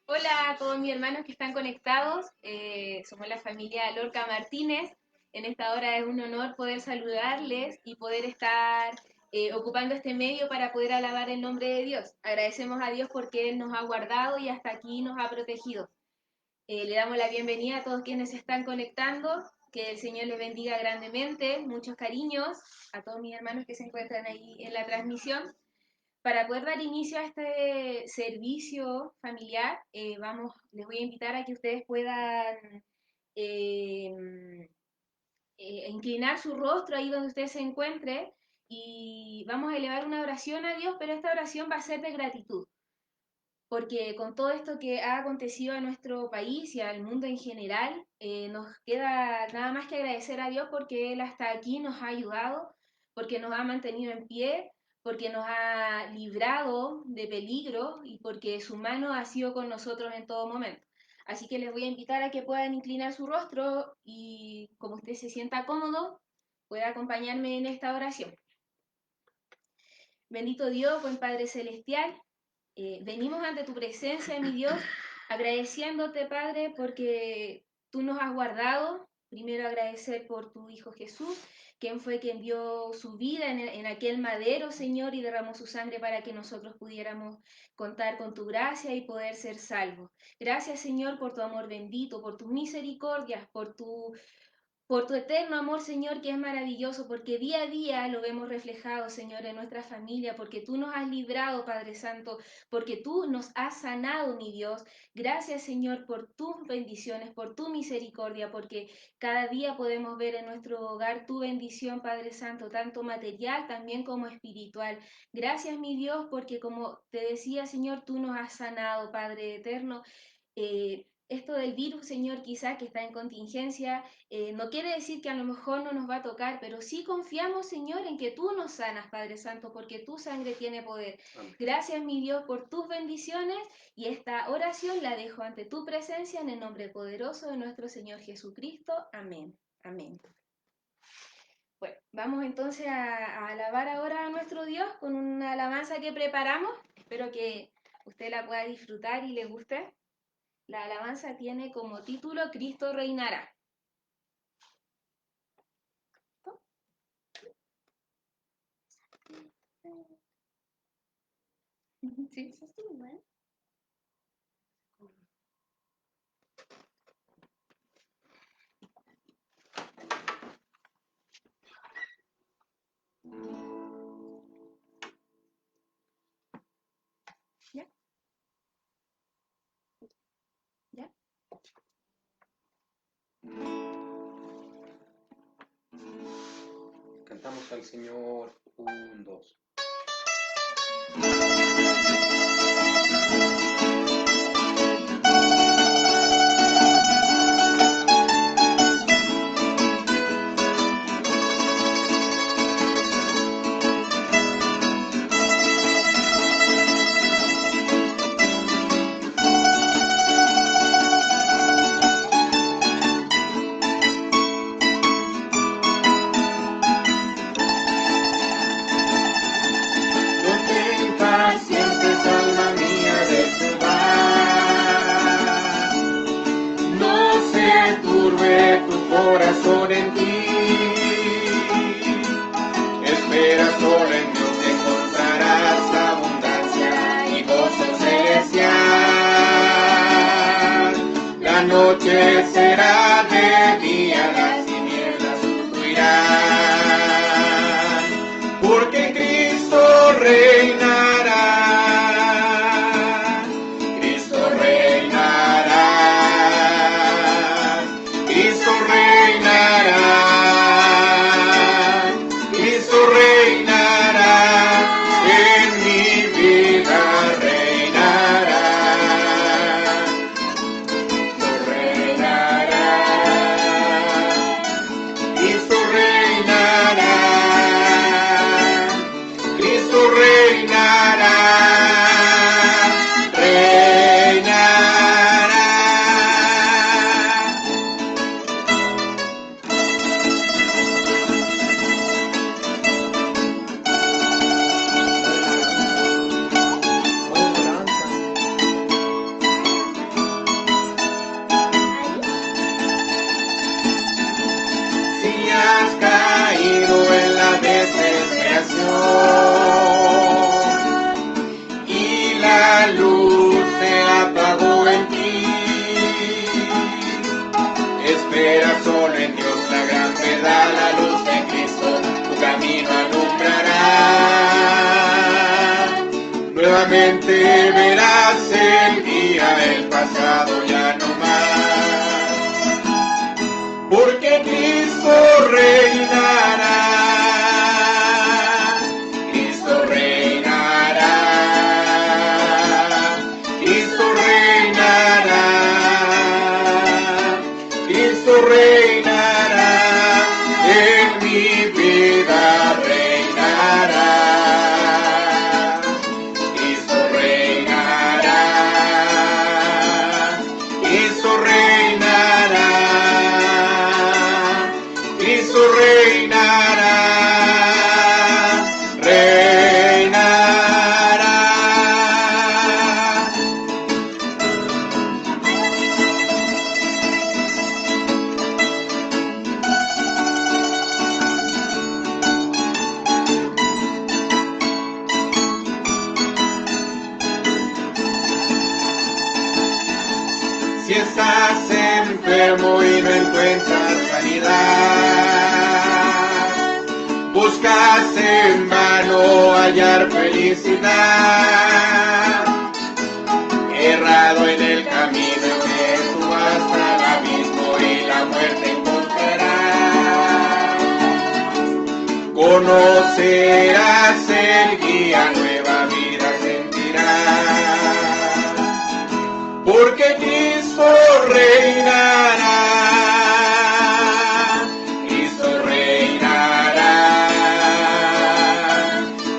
Hola a todos mis hermanos que están conectados. Somos la familia Lorca Martínez. En esta hora es un honor poder saludarles y poder estar ocupando este medio para poder alabar el nombre de Dios. Agradecemos a Dios porque Él nos ha guardado y hasta aquí nos ha protegido. Le damos la bienvenida a todos quienes se están conectando. Que el Señor les bendiga grandemente. Muchos cariños a todos mis hermanos que se encuentran ahí en la transmisión. Para poder dar inicio a este servicio familiar, les voy a invitar a que ustedes puedan eh, inclinar su rostro ahí donde usted se encuentre y vamos a elevar una oración a Dios, pero esta oración va a ser de gratitud, porque con todo esto que ha acontecido a nuestro país y al mundo en general, nos queda nada más que agradecer a Dios porque Él hasta aquí nos ha ayudado, porque nos ha mantenido en pie, porque nos ha librado de peligro y porque su mano ha sido con nosotros en todo momento. Así que les voy a invitar a que puedan inclinar su rostro y como usted se sienta cómodo, pueda acompañarme en esta oración. Bendito Dios, buen Padre Celestial, venimos ante tu presencia, mi Dios, agradeciéndote, Padre, porque tú nos has guardado. Primero agradecer por tu Hijo Jesús, quien fue quien dio su vida en aquel madero, Señor, y derramó su sangre para que nosotros pudiéramos contar con tu gracia y poder ser salvos. Gracias, Señor, por tu amor bendito, por tus misericordias, por tu eterno amor, Señor, que es maravilloso, porque día a día lo vemos reflejado, Señor, en nuestra familia, porque tú nos has librado, Padre Santo, porque tú nos has sanado, mi Dios. Gracias, Señor, por tus bendiciones, por tu misericordia, porque cada día podemos ver en nuestro hogar tu bendición, Padre Santo, tanto material también como espiritual. Gracias, mi Dios, porque como te decía, Señor, tú nos has sanado, Padre eterno. Esto del virus, Señor, quizá que está en contingencia, no quiere decir que a lo mejor no nos va a tocar, pero sí confiamos, Señor, en que tú nos sanas, Padre Santo, porque tu sangre tiene poder. Amén. Gracias, mi Dios, por tus bendiciones y esta oración la dejo ante tu presencia en el nombre poderoso de nuestro Señor Jesucristo. Amén. Amén. Bueno, vamos entonces a alabar ahora a nuestro Dios con una alabanza que preparamos. Espero que usted la pueda disfrutar y le guste. La alabanza tiene como título Cristo reinará. ¿Sí? ¿Ya? ¿Ya? Cantamos al Señor, 1, 2. Corazón en ti, espera solo en Dios, encontrarás abundancia y gozo celestial. La noche será de día, las tinieblas huirán, porque Cristo reinará. Cristo reinará. Cristo reinará, Cristo reinará, en mi vida reinará, Cristo reinará, Cristo reinará, Cristo reinará, y la luz se apagó en ti. Espera solo en Dios, la gran verdad, la luz de Cristo, tu camino alumbrará. Nuevamente verás el día, el pasado ya no más, porque Cristo reinará. Reinará, en mi vida reinará, Cristo reinará, Cristo reinará, Cristo reinará, reinará. Si estás enfermo y no encuentras sanidad, buscas en vano hallar felicidad, errado en el camino que tú hasta el abismo y la muerte encontrarás. Conocerás el guía, nueva vida sentirás, porque Cristo reinará, Cristo reinará,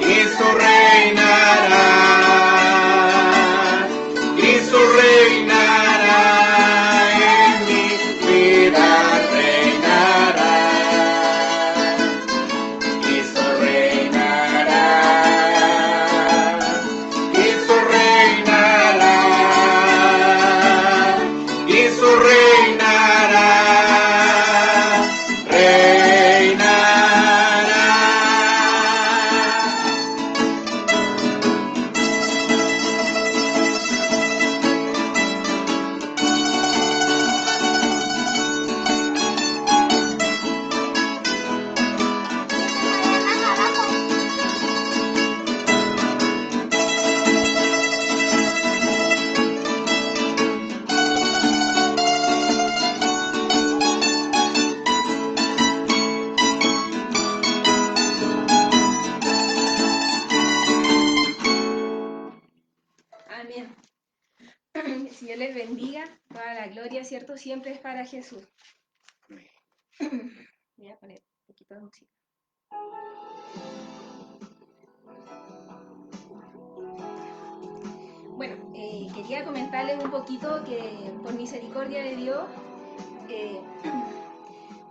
Cristo reinará, Cristo reinará, en mi vida reinará, Cristo reinará, Cristo Amén. El Señor les bendiga. Toda la gloria, ¿cierto? Siempre es para Jesús. Voy a poner un poquito de música. Bueno, quería comentarles un poquito que por misericordia de Dios, eh,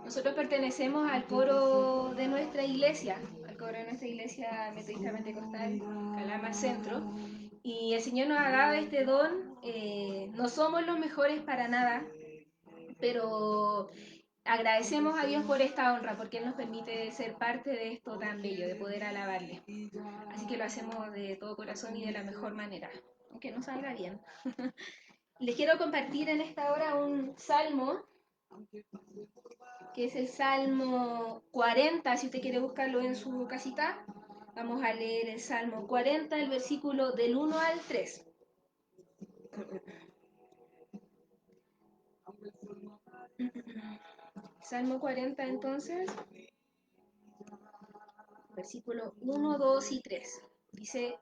nosotros pertenecemos al coro de nuestra iglesia, metodista pentecostal, Calama Centro, y el Señor nos ha dado este don. No somos los mejores para nada, pero agradecemos a Dios por esta honra, porque Él nos permite ser parte de esto tan bello, de poder alabarle. Así que lo hacemos de todo corazón y de la mejor manera, aunque no salga bien. Les quiero compartir en esta hora un salmo, que es el Salmo 40, si usted quiere buscarlo en su casita. Vamos a leer el Salmo 40, el versículo del 1 al 3. Salmo 40 entonces, versículo 1, 2 y 3. Dice,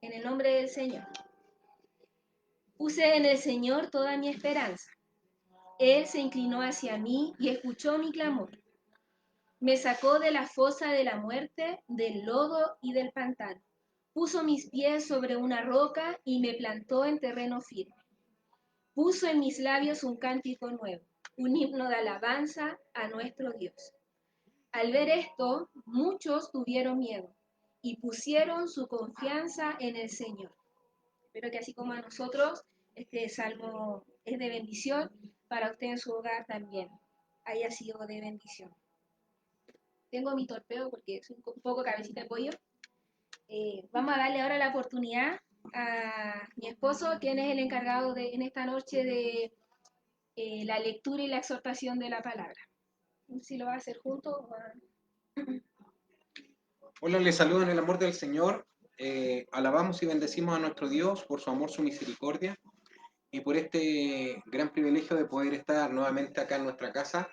en el nombre del Señor. Puse en el Señor toda mi esperanza. Él se inclinó hacia mí y escuchó mi clamor. Me sacó de la fosa de la muerte, del lodo y del pantano. Puso mis pies sobre una roca y me plantó en terreno firme. Puso en mis labios un cántico nuevo, un himno de alabanza a nuestro Dios. Al ver esto, muchos tuvieron miedo y pusieron su confianza en el Señor. Espero que así como a nosotros, este salmo es de bendición, para usted en su hogar también haya sido de bendición. Tengo mi torpeo porque soy un poco cabecita de pollo. Vamos a darle ahora la oportunidad a mi esposo, quien es el encargado de, en esta noche de la lectura y la exhortación de la palabra. No sé si lo va a hacer junto o a... Hola, les saludo en el amor del Señor. Alabamos y bendecimos a nuestro Dios por su amor, su misericordia y por este gran privilegio de poder estar nuevamente acá en nuestra casa.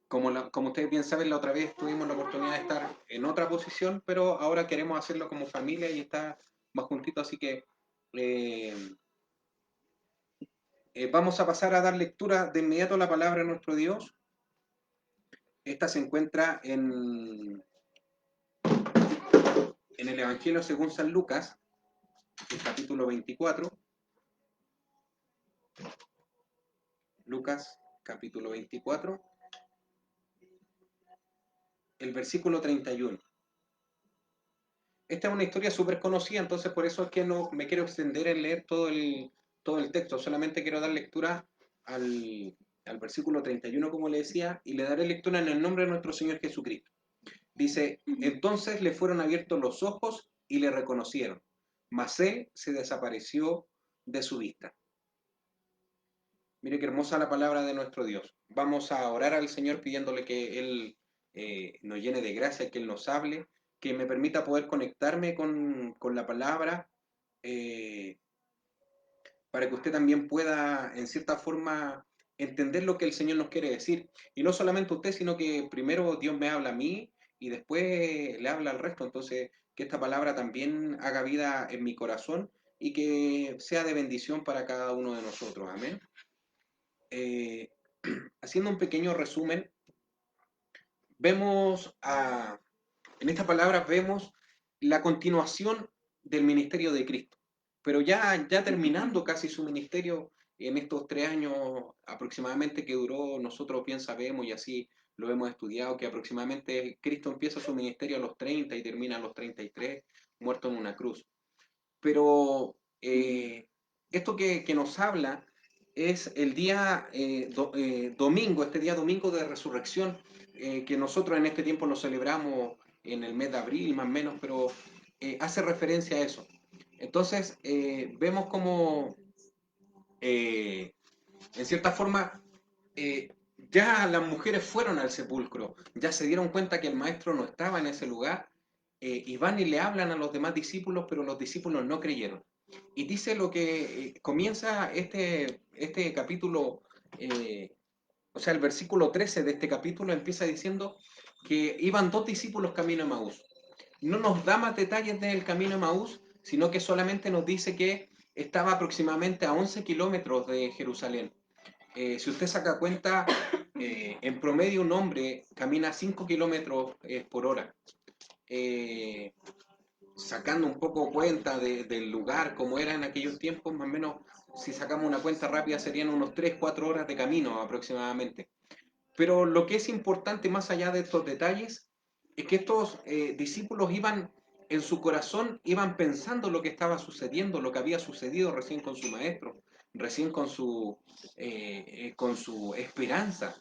Como ustedes bien saben, la otra vez tuvimos la oportunidad de estar en otra posición, pero ahora queremos hacerlo como familia y estar más juntitos, así que vamos a pasar a dar lectura de inmediato a la palabra de nuestro Dios. Esta se encuentra en el Evangelio según San Lucas, el capítulo 24. Lucas, capítulo 24, el versículo 31. Esta es una historia súper conocida, entonces por eso es que no me quiero extender en leer todo el texto, solamente quiero dar lectura al versículo 31, como le decía, y le daré lectura en el nombre de nuestro Señor Jesucristo. Dice, entonces le fueron abiertos los ojos y le reconocieron, mas él se desapareció de su vista. Mire qué hermosa la palabra de nuestro Dios. Vamos a orar al Señor pidiéndole que Él nos llene de gracia, que Él nos hable, que me permita poder conectarme con la palabra, para que usted también pueda, en cierta forma, entender lo que el Señor nos quiere decir. Y no solamente usted, sino que primero Dios me habla a mí y después le habla al resto. Entonces, que esta palabra también haga vida en mi corazón y que sea de bendición para cada uno de nosotros. Amén. Eh, Haciendo un pequeño resumen, en esta palabra vemos la continuación del ministerio de Cristo, pero ya terminando casi su ministerio en estos 3 años aproximadamente que duró, nosotros bien sabemos y así lo hemos estudiado, que aproximadamente Cristo empieza su ministerio a los 30 y termina a los 33, muerto en una cruz. Pero esto que nos habla es el día domingo, este día domingo de resurrección, que nosotros en este tiempo lo celebramos en el mes de abril más o menos, pero hace referencia a eso. Entonces vemos como en cierta forma ya las mujeres fueron al sepulcro, ya se dieron cuenta que el maestro no estaba en ese lugar, y van y le hablan a los demás discípulos, pero los discípulos no creyeron. Y dice lo que comienza este capítulo, o sea, el versículo 13 de este capítulo empieza diciendo que iban 2 discípulos camino a Emaús. No nos da más detalles del camino a Emaús, sino que solamente nos dice que estaba aproximadamente a 11 kilómetros de Jerusalén. Si usted saca cuenta, en promedio un hombre camina 5 kilómetros por hora. Eh, Sacando un poco cuenta del lugar como era en aquellos tiempos, más o menos, si sacamos una cuenta rápida, serían unos 3 4 horas de camino aproximadamente. Pero lo que es importante más allá de estos detalles es que estos discípulos iban en su corazón, iban pensando lo que estaba sucediendo, lo que había sucedido recién con su maestro, recién con su esperanza.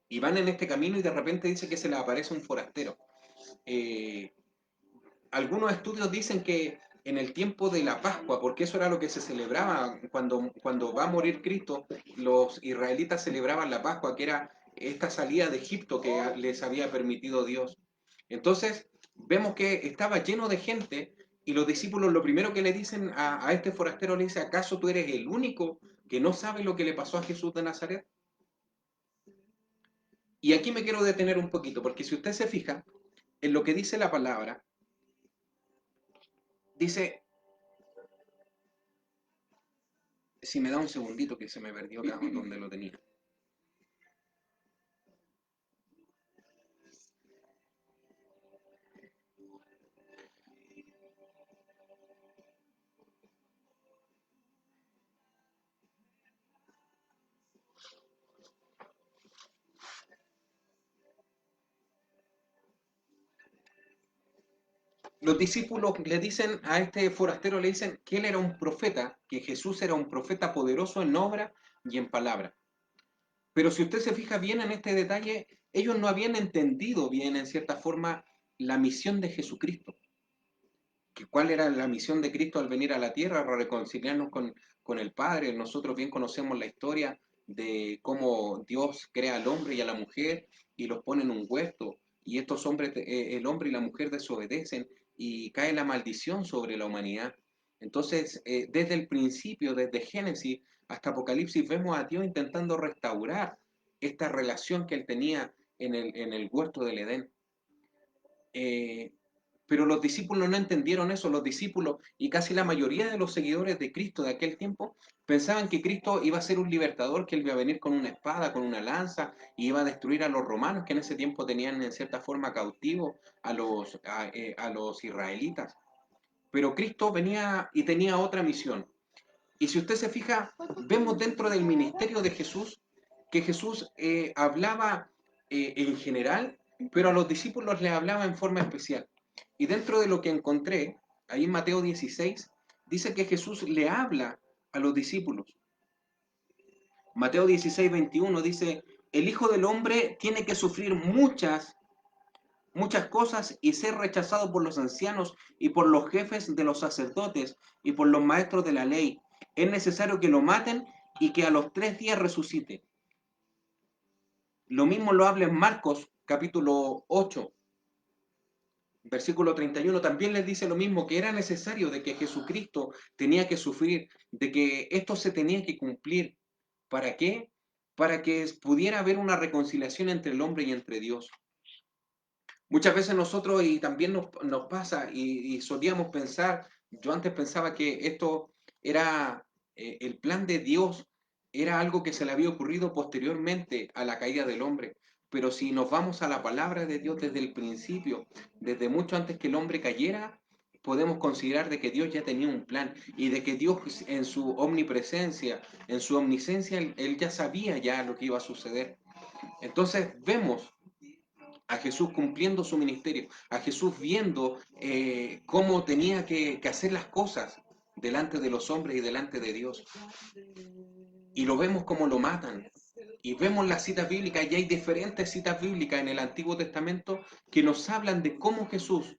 Y van en este camino y de repente dice que se les aparece un forastero. Eh, Algunos estudios dicen que en el tiempo de la Pascua, porque eso era lo que se celebraba cuando va a morir Cristo, los israelitas celebraban la Pascua, que era esta salida de Egipto que les había permitido Dios. Entonces, vemos que estaba lleno de gente y los discípulos lo primero que le dicen a este forastero le dice, ¿acaso tú eres el único que no sabe lo que le pasó a Jesús de Nazaret? Y aquí me quiero detener un poquito, porque si usted se fija en lo que dice la palabra, dice, si me da un segundito que se me perdió acá donde lo tenía. Los discípulos le dicen a este forastero, le dicen que él era un profeta, que Jesús era un profeta poderoso en obra y en palabra. Pero si usted se fija bien en este detalle, ellos no habían entendido bien, en cierta forma, la misión de Jesucristo. Que ¿Cuál era la misión de Cristo al venir a la tierra? Reconciliarnos con el Padre. Nosotros bien conocemos la historia de cómo Dios crea al hombre y a la mujer y los pone en un huerto. Y estos hombres, el hombre y la mujer desobedecen y cae la maldición sobre la humanidad. Entonces, desde el principio, desde Génesis hasta Apocalipsis, vemos a Dios intentando restaurar esta relación que él tenía en el huerto del Edén. Eh, pero los discípulos no entendieron eso. Los discípulos y casi la mayoría de los seguidores de Cristo de aquel tiempo pensaban que Cristo iba a ser un libertador, que él iba a venir con una espada, con una lanza, y iba a destruir a los romanos, que en ese tiempo tenían en cierta forma cautivos a los israelitas. Pero Cristo venía y tenía otra misión. Y si usted se fija, vemos dentro del ministerio de Jesús que Jesús hablaba en general, pero a los discípulos les hablaba en forma especial. Y dentro de lo que encontré, ahí en Mateo 16, dice que Jesús le habla a los discípulos. Mateo 16, 21 dice, el Hijo del Hombre tiene que sufrir muchas cosas y ser rechazado por los ancianos y por los jefes de los sacerdotes y por los maestros de la ley. Es necesario que lo maten y que a los 3 días resucite. Lo mismo lo habla en Marcos capítulo 8, versículo 31. También les dice lo mismo, que era necesario de que Jesucristo tenía que sufrir, de que esto se tenía que cumplir. ¿Para qué? Para que pudiera haber una reconciliación entre el hombre y entre Dios. Muchas veces nosotros, y también nos pasa, y solíamos pensar, yo antes pensaba que esto era el plan de Dios, era algo que se le había ocurrido posteriormente a la caída del hombre. Pero si nos vamos a la palabra de Dios desde el principio, desde mucho antes que el hombre cayera, podemos considerar de que Dios ya tenía un plan y de que Dios en su omnipresencia, en su omnisciencia, él ya sabía ya lo que iba a suceder. Entonces vemos a Jesús cumpliendo su ministerio, a Jesús viendo cómo tenía que hacer las cosas delante de los hombres y delante de Dios. Y lo vemos como lo matan. Y vemos las citas bíblicas, y hay diferentes citas bíblicas en el Antiguo Testamento que nos hablan de cómo Jesús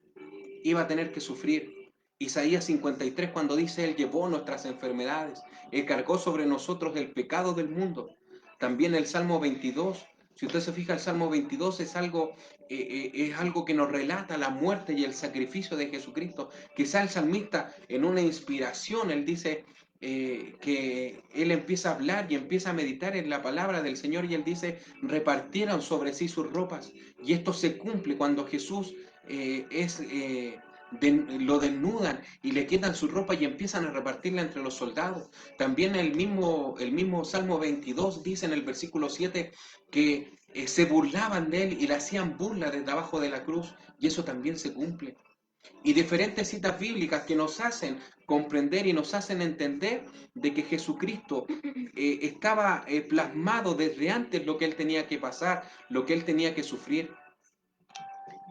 iba a tener que sufrir. Isaías 53, cuando dice, Él llevó nuestras enfermedades, Él cargó sobre nosotros el pecado del mundo. También el Salmo 22, si usted se fija, el Salmo 22 es algo que nos relata la muerte y el sacrificio de Jesucristo. Quizá el salmista, en una inspiración, él dice que él empieza a hablar y empieza a meditar en la palabra del Señor, y él dice, repartieron sobre sí sus ropas. Y esto se cumple cuando Jesús es lo desnudan y le quitan su ropa y empiezan a repartirla entre los soldados. También el mismo Salmo 22 dice en el versículo 7 que se burlaban de él y le hacían burla desde abajo de la cruz, y eso también se cumple. Y diferentes citas bíblicas que nos hacen comprender y nos hacen entender de que Jesucristo estaba plasmado desde antes lo que él tenía que pasar, lo que él tenía que sufrir.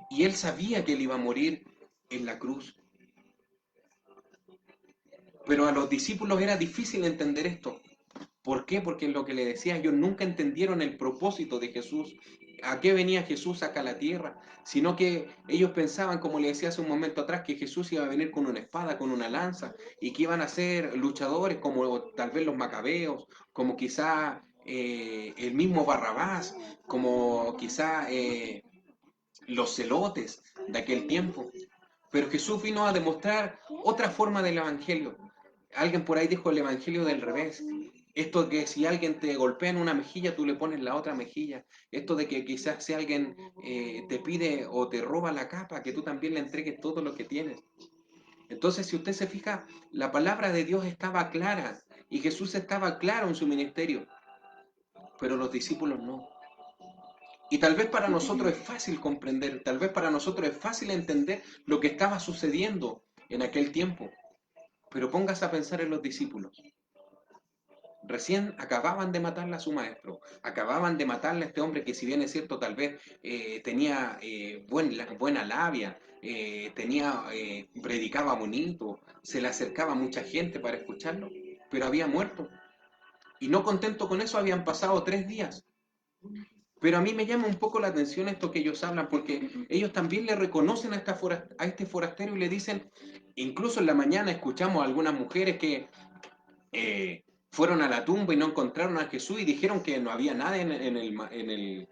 Y él sabía que él iba a morir en la cruz. Pero a los discípulos era difícil entender esto. ¿Por qué? Porque en lo que le decía, ellos nunca entendieron el propósito de Jesús. ¿A qué venía Jesús acá a la tierra? Sino que ellos pensaban, como le decía hace un momento atrás, que Jesús iba a venir con una espada, con una lanza, y que iban a ser luchadores como tal vez los macabeos, como quizá el mismo Barrabás, como quizá los celotes de aquel tiempo. Pero Jesús vino a demostrar otra forma del Evangelio. Alguien por ahí dijo el Evangelio del revés. Esto de que si alguien te golpea en una mejilla, tú le pones la otra mejilla. Esto de que quizás si alguien te pide o te roba la capa, que tú también le entregues todo lo que tienes. Entonces, si usted se fija, la palabra de Dios estaba clara y Jesús estaba claro en su ministerio, pero los discípulos no. Y tal vez para nosotros es fácil comprender, tal vez para nosotros es fácil entender lo que estaba sucediendo en aquel tiempo. Pero póngase a pensar en los discípulos. Recién acababan de matarle a su maestro, acababan de matarle a este hombre que si bien es cierto tal vez tenía buena labia, predicaba bonito, se le acercaba mucha gente para escucharlo, pero había muerto. Y no contento con eso habían pasado 3 días. Pero a mí me llama un poco la atención esto que ellos hablan, porque ellos también le reconocen a este forastero y le dicen, incluso en la mañana escuchamos a algunas mujeres que fueron a la tumba y no encontraron a Jesús y dijeron que no había nada en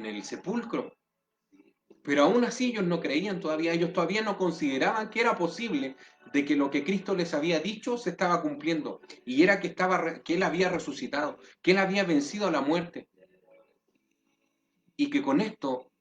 el sepulcro. Pero aún así ellos no creían todavía, ellos todavía no consideraban que era posible de que lo que Cristo les había dicho se estaba cumpliendo, y era que Él había resucitado, que Él había vencido a la muerte, y que con esto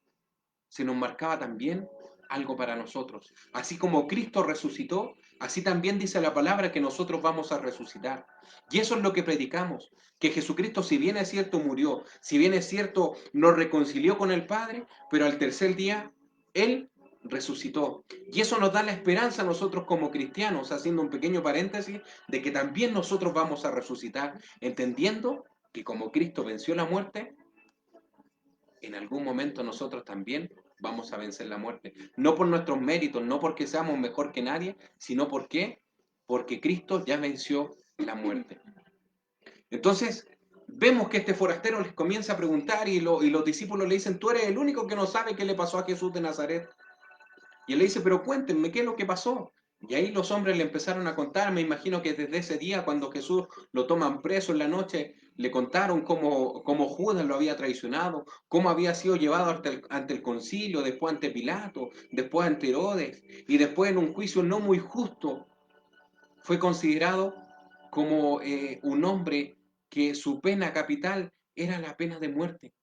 se nos marcaba también algo para nosotros. Así como Cristo resucitó, así también dice la palabra que nosotros vamos a resucitar. Y eso es lo que predicamos, que Jesucristo, si bien es cierto, murió, si bien es cierto, nos reconcilió con el Padre, pero al tercer día, Él resucitó. Y eso nos da la esperanza a nosotros como cristianos, haciendo un pequeño paréntesis, de que también nosotros vamos a resucitar, entendiendo que como Cristo venció la muerte, en algún momento nosotros también vamos a vencer la muerte. No por nuestros méritos, no porque seamos mejor que nadie, sino porque Cristo ya venció la muerte. Entonces, vemos que este forastero les comienza a preguntar y los discípulos le dicen, tú eres el único que no sabe qué le pasó a Jesús de Nazaret. Y él le dice, pero cuéntenme, ¿qué es lo que pasó? Y ahí los hombres le empezaron a contar, me imagino que desde ese día, cuando Jesús lo toman preso en la noche, le contaron cómo Judas lo había traicionado, cómo había sido llevado ante el concilio, después ante Pilato, después ante Herodes, y después en un juicio no muy justo, fue considerado como un hombre que su pena capital era la pena de muerte.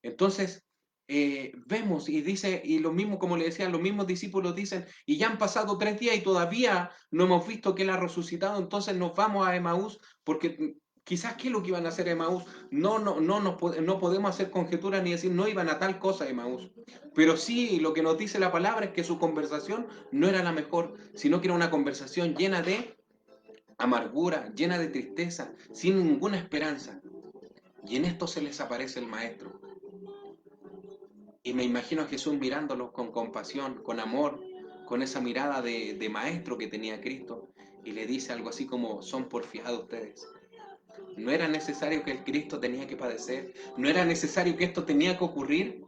Entonces, vemos y dice, y lo mismo como le decía, los mismos discípulos dicen, y ya han pasado 3 días y todavía no hemos visto que Él ha resucitado, entonces nos vamos a Emaús, porque quizás qué es lo que iban a hacer a Emaús, no podemos hacer conjeturas ni decir no iban a tal cosa a Emaús, pero sí lo que nos dice la palabra es que su conversación no era la mejor, sino que era una conversación llena de amargura, llena de tristeza, sin ninguna esperanza. Y en esto se les aparece el maestro. Y me imagino a Jesús mirándolos con compasión, con amor, con esa mirada de maestro que tenía Cristo, y le dice algo así como, son porfiados ustedes. No era necesario que el Cristo tenía que padecer, no era necesario que esto tenía que ocurrir.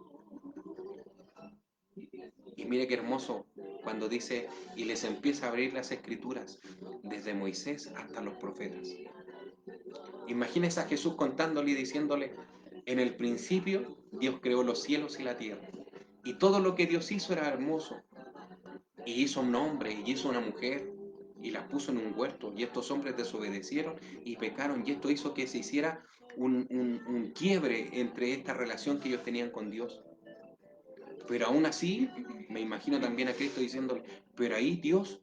Y mire qué hermoso cuando dice, y les empieza a abrir las escrituras, desde Moisés hasta los profetas. Imagínese a Jesús contándole y diciéndole, en el principio Dios creó los cielos y la tierra, y todo lo que Dios hizo era hermoso, y hizo un hombre y hizo una mujer y las puso en un huerto, y estos hombres desobedecieron y pecaron, y esto hizo que se hiciera un quiebre entre esta relación que ellos tenían con Dios. Pero aún así, me imagino también a Cristo diciéndole, pero ahí Dios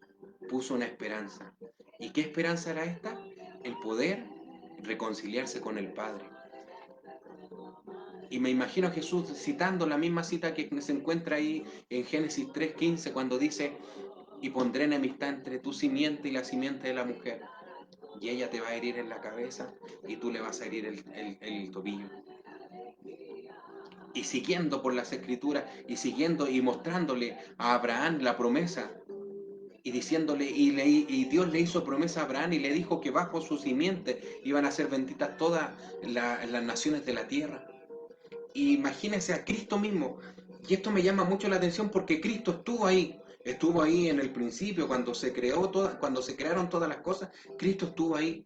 puso una esperanza. ¿Y qué esperanza era esta? El poder reconciliarse con el Padre. Y me imagino a Jesús citando la misma cita que se encuentra ahí en Génesis 3:15 cuando dice, y pondré enemistad entre tu simiente y la simiente de la mujer. Y ella te va a herir en la cabeza y tú le vas a herir el tobillo. Y siguiendo por las escrituras y siguiendo y mostrándole a Abraham la promesa y diciéndole, y Dios le hizo promesa a Abraham y le dijo que bajo su simiente iban a ser benditas todas las naciones de la tierra. Y imagínense a Cristo mismo. Y esto me llama mucho la atención porque Cristo estuvo ahí en el principio, cuando se cuando se crearon todas las cosas, Cristo estuvo ahí.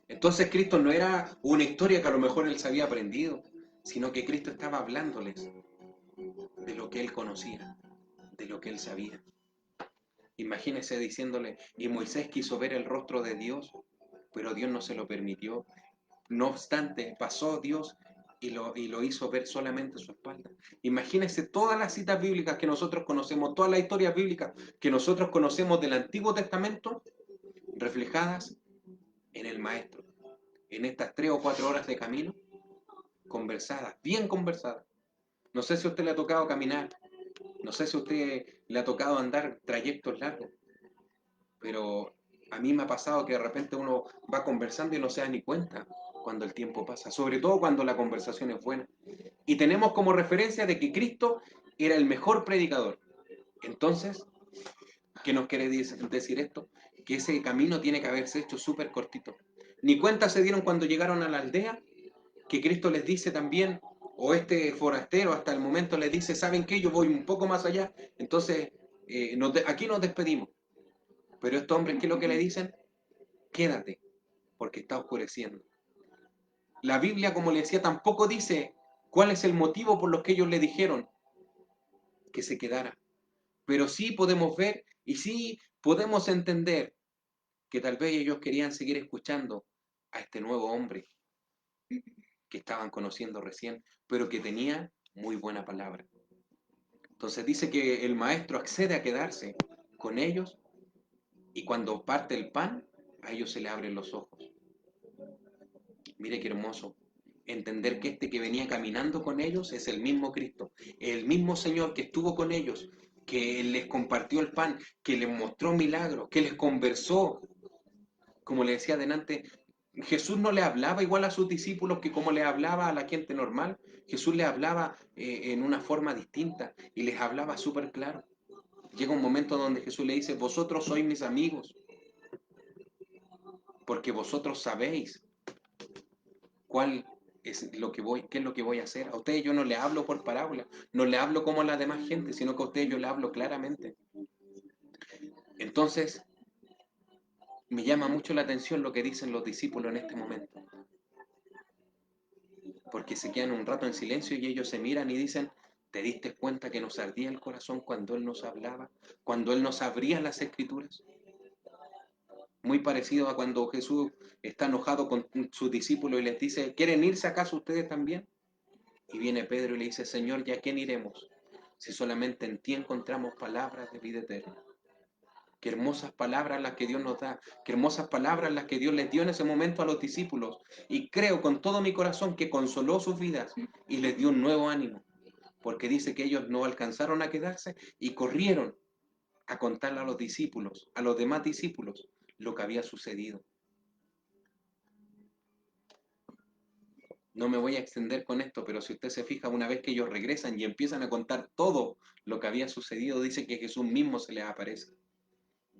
Entonces Cristo no era una historia que a lo mejor él se había aprendido, sino que Cristo estaba hablándoles de lo que él conocía, de lo que él sabía. Imagínense diciéndole, y Moisés quiso ver el rostro de Dios, pero Dios no se lo permitió. No obstante, pasó Dios y lo hizo ver solamente su espalda. Imagínense todas las citas bíblicas que nosotros conocemos, todas las historias bíblicas que nosotros conocemos del Antiguo Testamento, reflejadas en el Maestro, en estas 3 o 4 horas de camino, conversadas, bien conversadas. No sé si a usted le ha tocado caminar, no sé si a usted le ha tocado andar trayectos largos, pero a mí me ha pasado que de repente uno va conversando y no se da ni cuenta cuando el tiempo pasa, sobre todo cuando la conversación es buena. Y tenemos como referencia de que Cristo era el mejor predicador. Entonces, ¿qué nos quiere decir esto? Que ese camino tiene que haberse hecho súper cortito. Ni cuenta se dieron cuando llegaron a la aldea, que Cristo les dice también, o este forastero hasta el momento les dice, ¿saben qué? Yo voy un poco más allá, entonces aquí nos despedimos. Pero estos hombres, ¿qué es lo que le dicen? Quédate, porque está oscureciendo. La Biblia, como le decía, tampoco dice cuál es el motivo por los que ellos le dijeron que se quedara. Pero sí podemos ver y sí podemos entender que tal vez ellos querían seguir escuchando a este nuevo hombre que estaban conociendo recién, pero que tenía muy buena palabra. Entonces dice que el maestro accede a quedarse con ellos y cuando parte el pan, a ellos se le abren los ojos. Mire qué hermoso. Entender que este que venía caminando con ellos es el mismo Cristo, el mismo Señor que estuvo con ellos, que les compartió el pan, que les mostró milagros, que les conversó. Como le decía adelante, Jesús no le hablaba igual a sus discípulos que como le hablaba a la gente normal. Jesús le hablaba en una forma distinta y les hablaba súper claro. Llega un momento donde Jesús le dice, vosotros sois mis amigos, porque vosotros sabéis cuál es lo que voy, qué es lo que voy a hacer. A ustedes yo no le hablo por parábola, no le hablo como a la demás gente, sino que a ustedes yo le hablo claramente. Entonces, me llama mucho la atención lo que dicen los discípulos en este momento, porque se quedan un rato en silencio y ellos se miran y dicen, ¿te diste cuenta que nos ardía el corazón cuando Él nos hablaba, cuando Él nos abría las escrituras? Muy parecido a cuando Jesús está enojado con sus discípulos y les dice, ¿quieren irse acaso ustedes también? Y viene Pedro y le dice, Señor, ¿ya a quién iremos? Si solamente en ti encontramos palabras de vida eterna. Qué hermosas palabras las que Dios nos da, qué hermosas palabras las que Dios les dio en ese momento a los discípulos. Y creo con todo mi corazón que consoló sus vidas y les dio un nuevo ánimo, porque dice que ellos no alcanzaron a quedarse y corrieron a contarle a los discípulos, a los demás discípulos, lo que había sucedido. No me voy a extender con esto, pero si usted se fija, una vez que ellos regresan y empiezan a contar todo lo que había sucedido, dice que Jesús mismo se les aparece.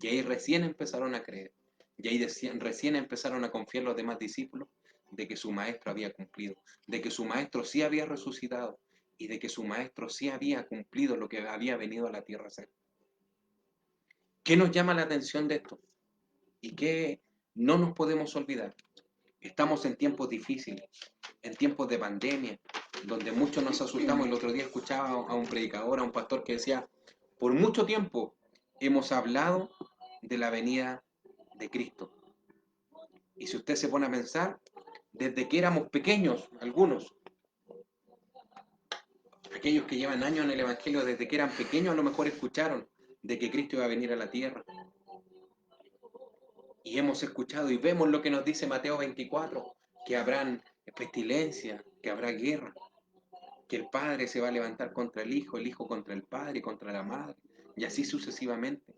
Y ahí recién empezaron a creer. Y ahí recién empezaron a confiar los demás discípulos de que su maestro había cumplido, de que su maestro sí había resucitado y de que su maestro sí había cumplido lo que había venido a la tierra a hacer. ¿Qué nos llama la atención de esto? Y qué no nos podemos olvidar. Estamos en tiempos difíciles, en tiempos de pandemia, donde muchos nos asustamos. El otro día escuchaba a un predicador, a un pastor que decía, por mucho tiempo hemos hablado de la venida de Cristo. Y si usted se pone a pensar, desde que éramos pequeños, algunos, Aquellos que llevan años en el Evangelio, desde que eran pequeños, a lo mejor escucharon de que Cristo iba a venir a la tierra. Y hemos escuchado y vemos lo que nos dice Mateo 24, que habrán pestilencia, que habrá guerra, que el padre se va a levantar contra el hijo contra el padre, contra la madre, y así sucesivamente.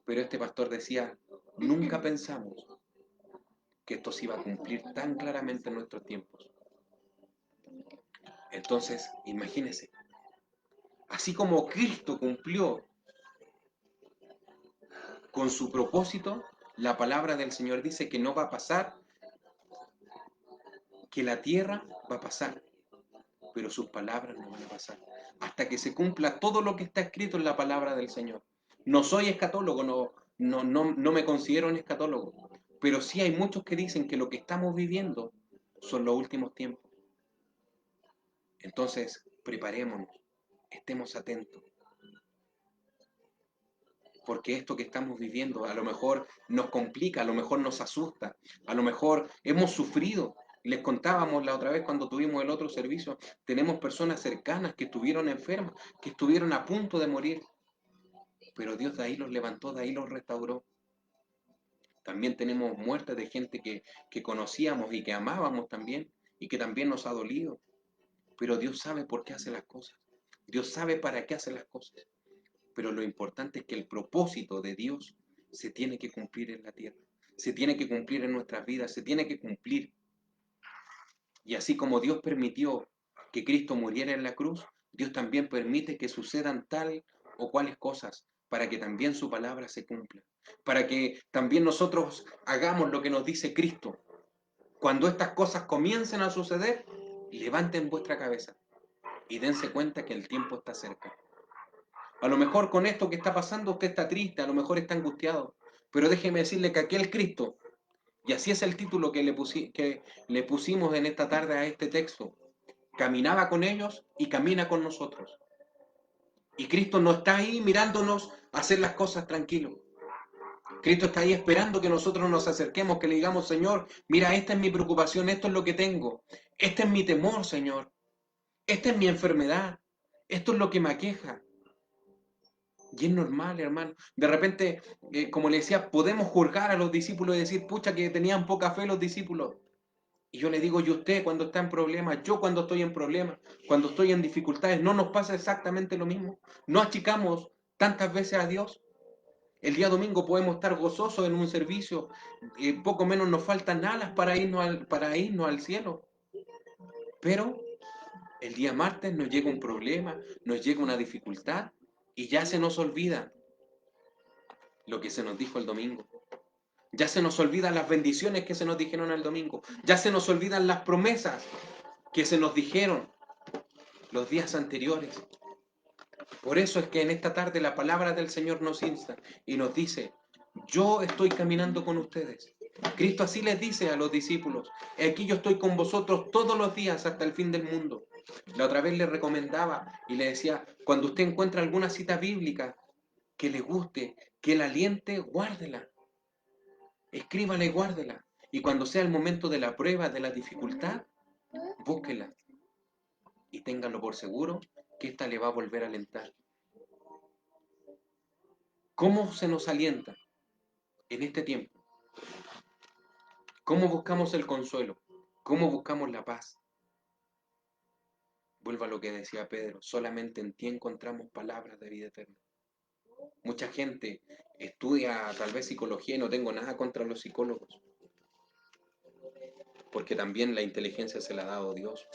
Pero este pastor decía, nunca pensamos que esto se iba a cumplir tan claramente en nuestros tiempos. Entonces, imagínense, así como Cristo cumplió con su propósito, la palabra del Señor dice que no va a pasar, que la tierra va a pasar, pero sus palabras no van a pasar, hasta que se cumpla todo lo que está escrito en la palabra del Señor. No soy escatólogo, no me considero un escatólogo, pero sí hay muchos que dicen que lo que estamos viviendo son los últimos tiempos. Entonces, preparémonos, estemos atentos, porque esto que estamos viviendo a lo mejor nos complica, a lo mejor nos asusta, a lo mejor hemos sufrido. Les contábamos la otra vez cuando tuvimos el otro servicio, tenemos personas cercanas que estuvieron enfermas, que estuvieron a punto de morir, pero Dios de ahí los levantó, de ahí los restauró. También tenemos muertes de gente que conocíamos y que amábamos también, y que también nos ha dolido, pero Dios sabe por qué hace las cosas, Dios sabe para qué hace las cosas. Pero lo importante es que el propósito de Dios se tiene que cumplir en la tierra, se tiene que cumplir en nuestras vidas, se tiene que cumplir. Y así como Dios permitió que Cristo muriera en la cruz, Dios también permite que sucedan tal o cuales cosas para que también su palabra se cumpla, para que también nosotros hagamos lo que nos dice Cristo. Cuando estas cosas comiencen a suceder, levanten vuestra cabeza y dense cuenta que el tiempo está cerca. A lo mejor con esto que está pasando usted está triste, a lo mejor está angustiado, pero déjeme decirle que aquel Cristo, y así es el título que le pusimos en esta tarde a este texto, caminaba con ellos y camina con nosotros. Y Cristo no está ahí mirándonos hacer las cosas tranquilos. Cristo está ahí esperando que nosotros nos acerquemos, que le digamos, Señor, mira, esta es mi preocupación, esto es lo que tengo, este es mi temor, Señor, esta es mi enfermedad, esto es lo que me aqueja. Y es normal, hermano. De repente, como le decía, podemos juzgar a los discípulos y decir, pucha, que tenían poca fe los discípulos. Y yo le digo, y usted cuando está en problemas, yo cuando estoy en problemas, cuando estoy en dificultades, ¿no nos pasa exactamente lo mismo? ¿No achicamos tantas veces a Dios? El día domingo podemos estar gozosos en un servicio, poco menos nos faltan alas para irnos al cielo. Pero el día martes nos llega un problema, nos llega una dificultad y ya se nos olvida lo que se nos dijo el domingo. Ya se nos olvidan las bendiciones que se nos dijeron el domingo. Ya se nos olvidan las promesas que se nos dijeron los días anteriores. Por eso es que en esta tarde la palabra del Señor nos insta y nos dice, yo estoy caminando con ustedes. Cristo así les dice a los discípulos, aquí yo estoy con vosotros todos los días hasta el fin del mundo. La otra vez le recomendaba y le decía, cuando usted encuentra alguna cita bíblica que le guste, que la aliente, guárdela. Escríbala y guárdela. Y cuando sea el momento de la prueba, de la dificultad, búsquela. Y téngalo por seguro que esta le va a volver a alentar. ¿Cómo se nos alienta en este tiempo? ¿Cómo buscamos el consuelo? ¿Cómo buscamos la paz? Vuelvo a lo que decía Pedro, solamente en ti encontramos palabras de vida eterna. Mucha gente estudia tal vez psicología y no tengo nada contra los psicólogos, porque también la inteligencia se la ha dado Dios.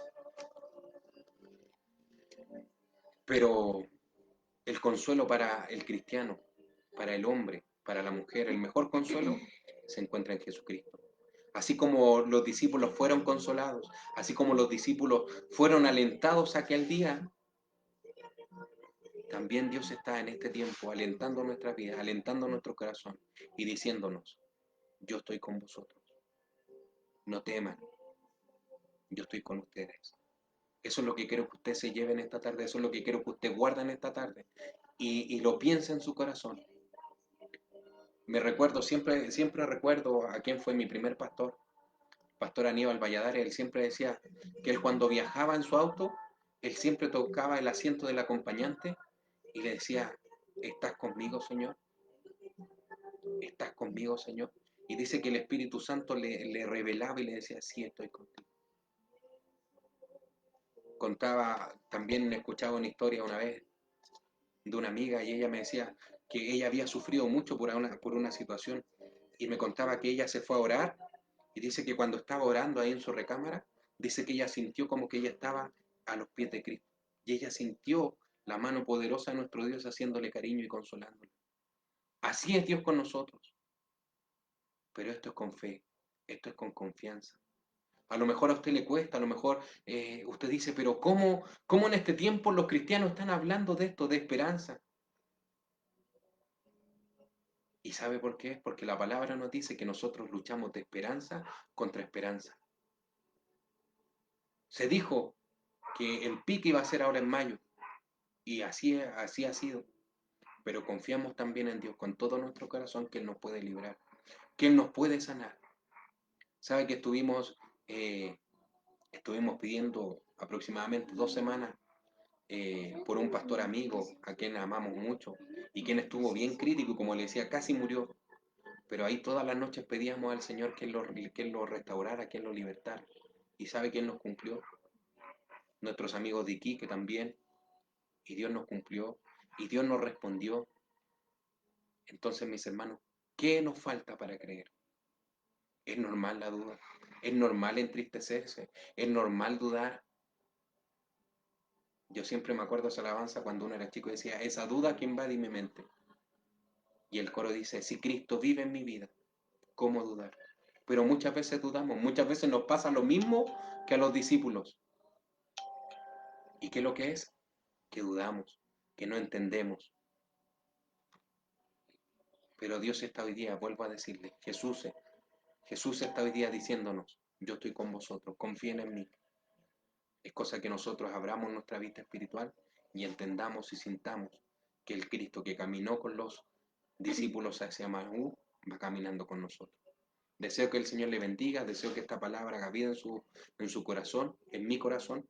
Pero el consuelo para el cristiano, para el hombre, para la mujer, el mejor consuelo se encuentra en Jesucristo. Así como los discípulos fueron consolados, así como los discípulos fueron alentados aquel día, también Dios está en este tiempo alentando nuestras vidas, alentando nuestro corazón y diciéndonos, yo estoy con vosotros, no teman, yo estoy con ustedes. Eso es lo que quiero que usted se lleve en esta tarde, eso es lo que quiero que usted guarde en esta tarde y lo piense en su corazón. Me recuerdo, siempre recuerdo a quién fue mi primer pastor, Pastor Aníbal Valladares. Él siempre decía que él cuando viajaba en su auto, él siempre tocaba el asiento del acompañante y le decía, ¿estás conmigo, Señor? ¿Estás conmigo, Señor? Y dice que el Espíritu Santo le revelaba y le decía, sí, estoy contigo. Contaba, también escuchaba una historia una vez de una amiga y ella me decía que ella había sufrido mucho por una situación y me contaba que ella se fue a orar y dice que cuando estaba orando ahí en su recámara, dice que ella sintió como que ella estaba a los pies de Cristo y ella sintió la mano poderosa de nuestro Dios haciéndole cariño y consolándola. Así es Dios con nosotros, pero esto es con fe, esto es con confianza. A lo mejor a usted le cuesta, a lo mejor usted dice, pero ¿cómo en este tiempo los cristianos están hablando de esto, de esperanza? ¿Y sabe por qué? Porque la palabra nos dice que nosotros luchamos de esperanza contra esperanza. Se dijo que el pique iba a ser ahora en mayo, y así ha sido. Pero confiamos también en Dios con todo nuestro corazón que Él nos puede librar, que Él nos puede sanar. ¿Sabe que estuvimos pidiendo aproximadamente 2 semanas por un pastor amigo a quien amamos mucho y quien estuvo bien crítico y como le decía, casi murió? Pero ahí todas las noches pedíamos al Señor que Él lo restaurara, que Él lo libertara. ¿Y sabe quién nos cumplió? Nuestros amigos de Iquique también. Y Dios nos cumplió. Y Dios nos respondió. Entonces, mis hermanos, ¿qué nos falta para creer? Es normal la duda. Es normal entristecerse. Es normal dudar. Yo siempre me acuerdo esa alabanza cuando uno era chico y decía, esa duda que invade mi mente. Y el coro dice, si Cristo vive en mi vida, ¿cómo dudar? Pero muchas veces dudamos, muchas veces nos pasa lo mismo que a los discípulos. ¿Y qué es lo que es? Que dudamos, que no entendemos. Pero Dios está hoy día, vuelvo a decirle, Jesús está hoy día diciéndonos, yo estoy con vosotros, confíen en mí. Es cosa que nosotros abramos nuestra vista espiritual y entendamos y sintamos que el Cristo que caminó con los discípulos hacia Maú va caminando con nosotros. Deseo que el Señor le bendiga, deseo que esta palabra haga vida en su corazón, en mi corazón,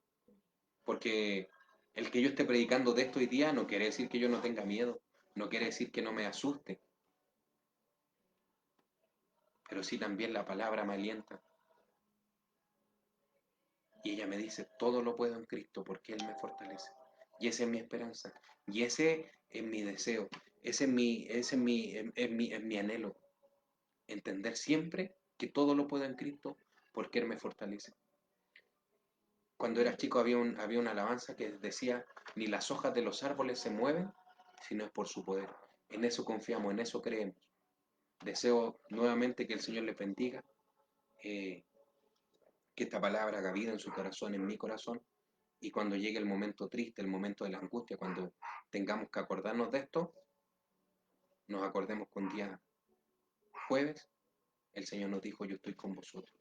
porque el que yo esté predicando de esto hoy día no quiere decir que yo no tenga miedo, no quiere decir que no me asuste, pero sí también la palabra me alienta. Y ella me dice, todo lo puedo en Cristo porque Él me fortalece. Y esa es mi esperanza. Y ese es mi deseo. Es mi anhelo. Entender siempre que todo lo puedo en Cristo porque Él me fortalece. Cuando era chico había una alabanza que decía, ni las hojas de los árboles se mueven, sino es por su poder. En eso confiamos, en eso creemos. Deseo nuevamente que el Señor les bendiga, que esta palabra haga vida en su corazón, en mi corazón, y cuando llegue el momento triste, el momento de la angustia, cuando tengamos que acordarnos de esto, nos acordemos que un día jueves el Señor nos dijo, yo estoy con vosotros.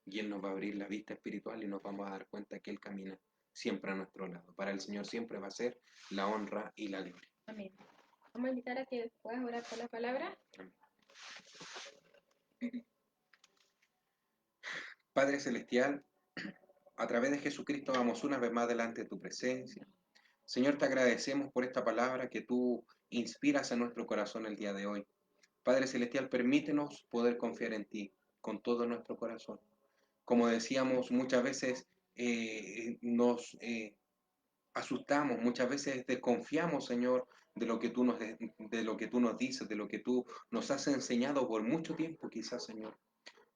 Y Él nos va a abrir la vista espiritual y nos vamos a dar cuenta que Él camina siempre a nuestro lado. Para el Señor siempre va a ser la honra y la gloria. Amén. Vamos a invitar a que puedas orar por la palabra. Amén. Padre Celestial, a través de Jesucristo vamos una vez más delante de tu presencia. Señor, te agradecemos por esta palabra que tú inspiras en nuestro corazón el día de hoy. Padre Celestial, permítenos poder confiar en ti con todo nuestro corazón. Como decíamos, muchas veces nos asustamos, muchas veces desconfiamos, Señor, de lo que tú nos dices, de lo que tú nos has enseñado por mucho tiempo, quizás, Señor.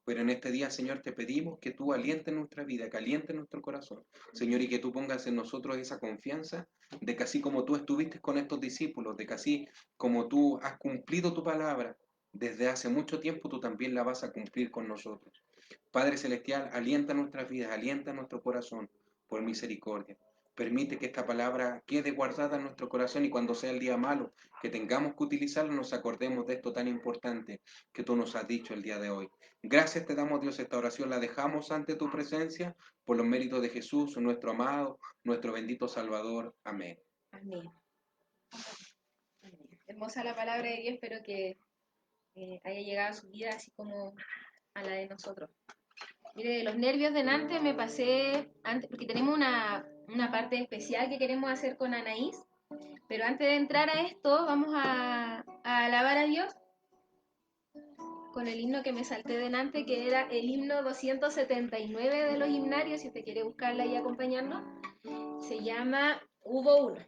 Pero en este día, Señor, te pedimos que tú alientes nuestra vida, que alientes nuestro corazón, Señor, y que tú pongas en nosotros esa confianza de que así como tú estuviste con estos discípulos, de que así como tú has cumplido tu palabra desde hace mucho tiempo, tú también la vas a cumplir con nosotros. Padre Celestial, alienta nuestras vidas, alienta nuestro corazón por misericordia. Permite que esta palabra quede guardada en nuestro corazón y cuando sea el día malo que tengamos que utilizarlo, nos acordemos de esto tan importante que tú nos has dicho el día de hoy. Gracias te damos, Dios, esta oración la dejamos ante tu presencia por los méritos de Jesús, nuestro amado, nuestro bendito Salvador. Amén. Amén. Amén. Hermosa la palabra de Dios, espero que haya llegado a su vida así como a la de nosotros. Mire, de los nervios delante me pasé antes, porque tenemos una parte especial que queremos hacer con Anaís. Pero antes de entrar a esto, vamos a alabar a Dios con el himno que me salté delante, que era el himno 279 de los himnarios. Si usted quiere buscarla y acompañarnos, se llama Hubo Uno.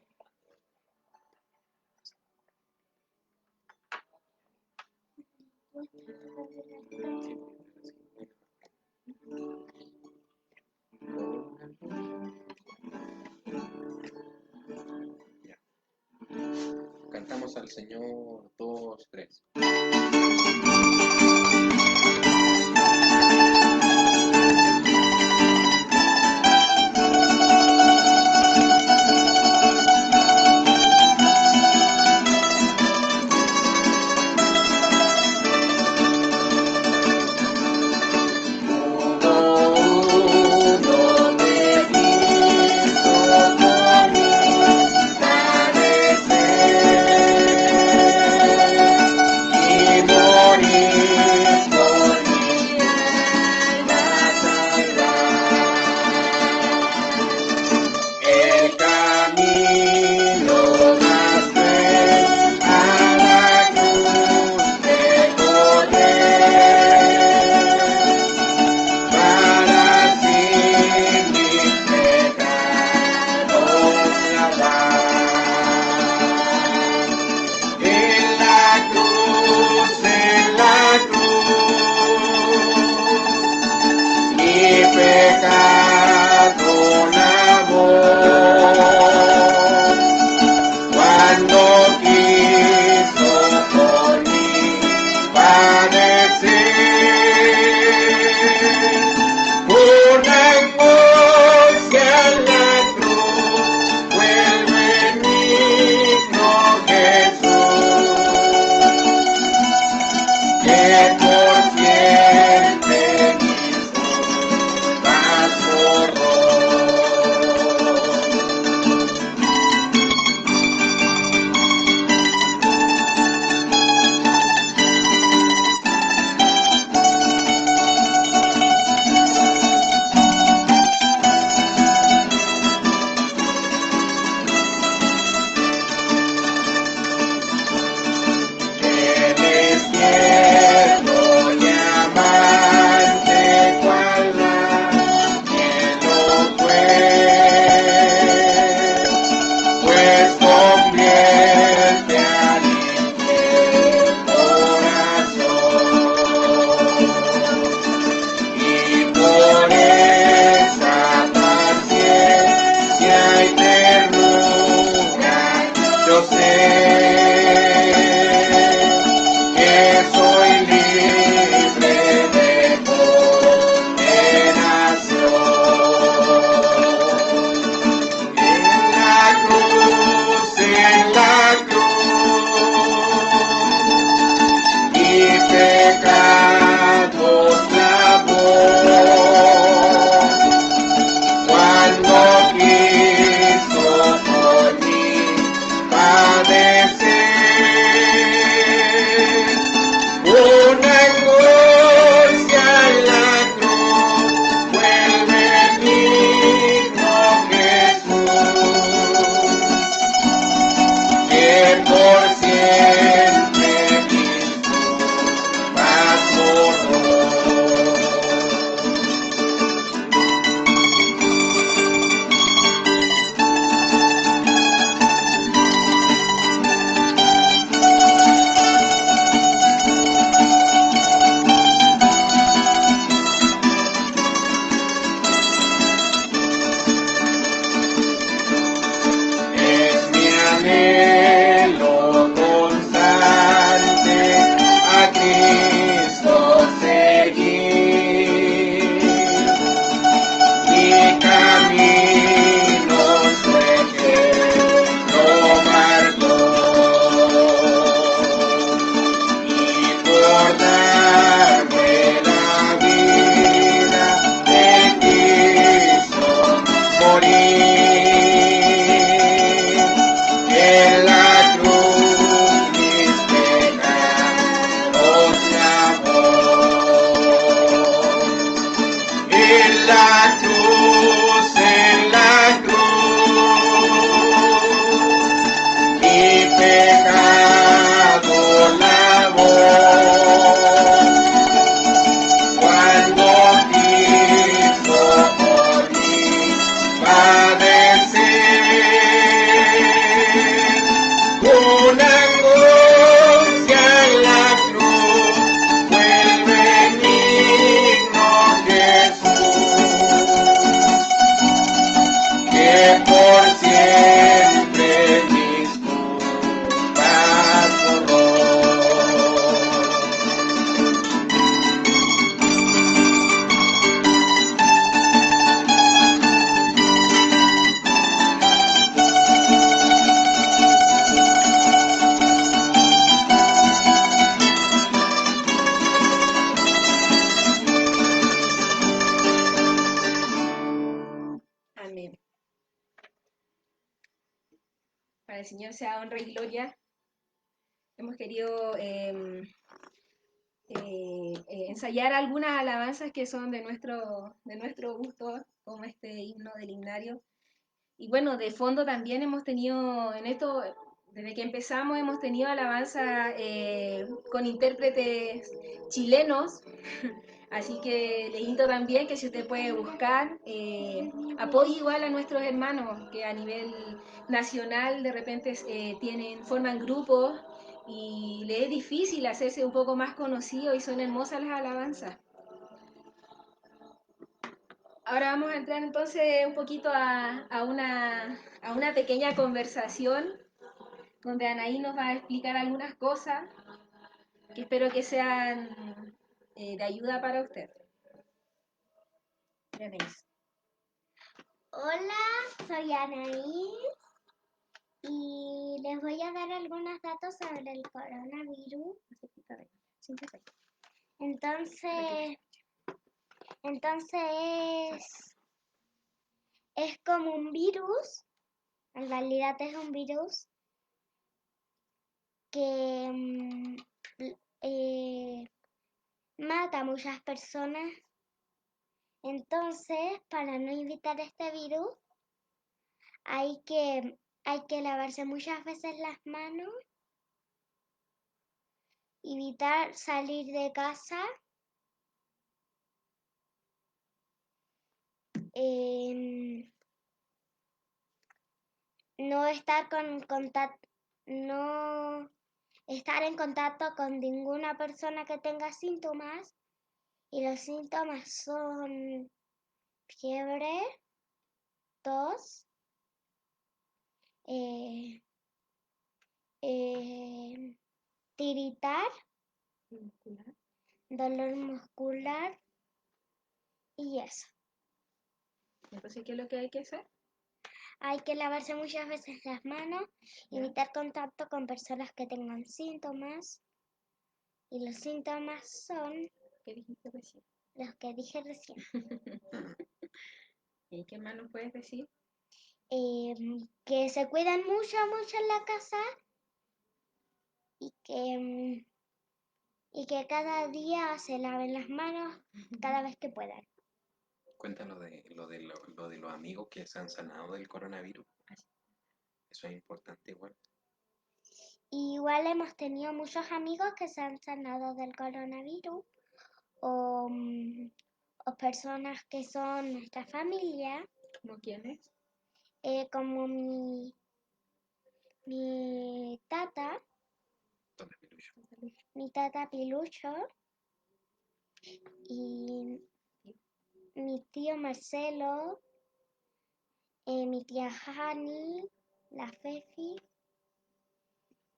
Cantamos al Señor, 2, 3. Y morir sea honra y gloria. Hemos querido ensayar algunas alabanzas que son de nuestro gusto, como este himno del himnario. Y bueno, de fondo también hemos tenido en esto, desde que empezamos, hemos tenido alabanza con intérpretes chilenos. Así que le invito también que si usted puede buscar, apoye igual a nuestros hermanos que a nivel nacional de repente forman grupos y le es difícil hacerse un poco más conocido y son hermosas las alabanzas. Ahora vamos a entrar entonces un poquito a una pequeña conversación donde Anaí nos va a explicar algunas cosas que espero que sean de ayuda para usted. Anaís. Hola, soy Anaís y les voy a dar algunos datos sobre el coronavirus. Entonces es como un virus, en realidad es un virus que mata a muchas personas. Entonces, para no evitar este virus, hay que lavarse muchas veces las manos, evitar salir de casa, no estar no estar en contacto con ninguna persona que tenga síntomas, y los síntomas son fiebre, tos, tiritar, dolor muscular y eso. Entonces, ¿qué es lo que hay que hacer? Hay que lavarse muchas veces las manos, evitar contacto con personas que tengan síntomas. Y los síntomas son ¿Qué dijiste recién? los que dije recién. ¿Y qué más nos puedes decir? Que se cuidan mucho en la casa y que cada día se laven las manos cada vez que puedan. Cuéntanos lo de los amigos que se han sanado del coronavirus. Eso es importante igual. Igual hemos tenido muchos amigos que se han sanado del coronavirus o personas que son nuestra familia, ¿Cómo quiénes? como mi tata, mi tata Pilucho y mi tío Marcelo, mi tía Hani, la Fefi,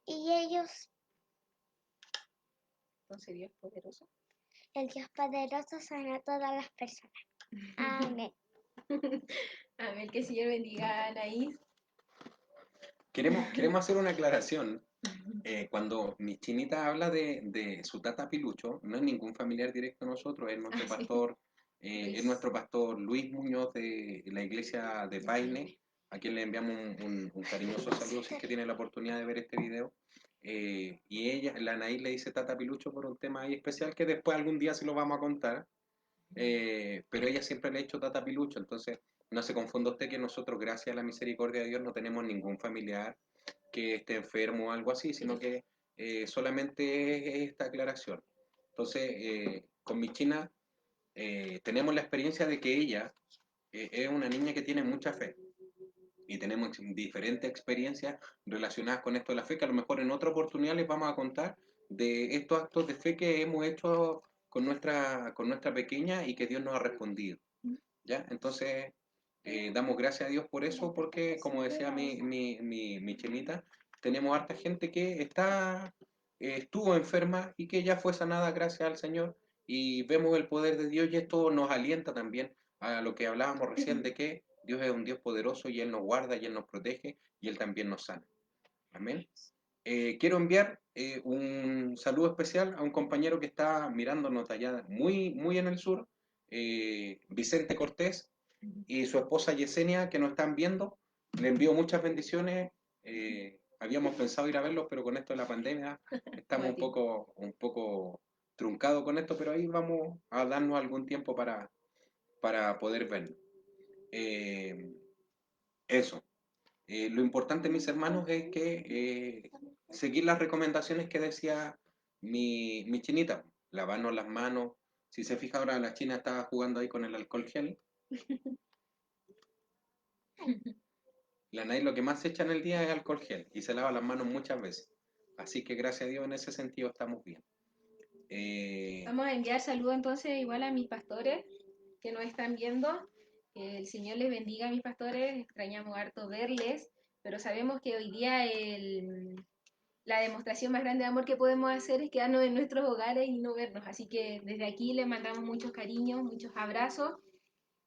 y ellos, Entonces, Dios poderoso. el Dios poderoso sana a todas las personas. Amén. Amén, que el Señor bendiga a Anaís. Queremos hacer una aclaración. Cuando mi chinita habla de su tata Pilucho, no es ningún familiar directo de nosotros, es nuestro pastor, es nuestro pastor Luis Muñoz de la iglesia de Paine, a quien le enviamos un cariñoso saludo si es que tiene la oportunidad de ver este video. Y ella, la Anaís le dice tata Pilucho por un tema ahí especial que después algún día se lo vamos a contar. Pero ella siempre le ha hecho tata Pilucho, entonces no se confunda usted que nosotros, gracias a la misericordia de Dios, no tenemos ningún familiar que esté enfermo o algo así, sino que solamente es esta aclaración. Entonces, con mi china tenemos la experiencia de que ella es una niña que tiene mucha fe y tenemos diferentes experiencias relacionadas con esto de la fe, que a lo mejor en otra oportunidad les vamos a contar de estos actos de fe que hemos hecho con nuestra pequeña y que Dios nos ha respondido. ¿Ya? Entonces, damos gracias a Dios por eso, porque como decía mi chinita, tenemos harta gente que estuvo enferma y que ya fue sanada gracias al Señor, y vemos el poder de Dios, y esto nos alienta también a lo que hablábamos recién de que Dios es un Dios poderoso y Él nos guarda y Él nos protege y Él también nos sana. Amén. Quiero enviar un saludo especial a un compañero que está mirándonos allá muy, muy en el sur, Vicente Cortés, y su esposa Yesenia, que nos están viendo. Le envío muchas bendiciones habíamos pensado ir a verlos, pero con esto de la pandemia estamos un poco truncados con esto, pero ahí vamos a darnos algún tiempo para poder verlo. Eh, eso. Lo importante, mis hermanos, es que seguir las recomendaciones que decía mi chinita. Lavarnos las manos. Si se fija ahora, la china está jugando ahí con el alcohol gel. La Nay lo que más se echa en el día es alcohol gel y se lava las manos muchas veces. Así que gracias a Dios en ese sentido estamos bien. Vamos a enviar saludos entonces igual a mis pastores que nos están viendo. Que el Señor les bendiga a mis pastores, extrañamos harto verles, pero sabemos que hoy día la demostración más grande de amor que podemos hacer es quedarnos en nuestros hogares y no vernos. Así que desde aquí les mandamos muchos cariños, muchos abrazos.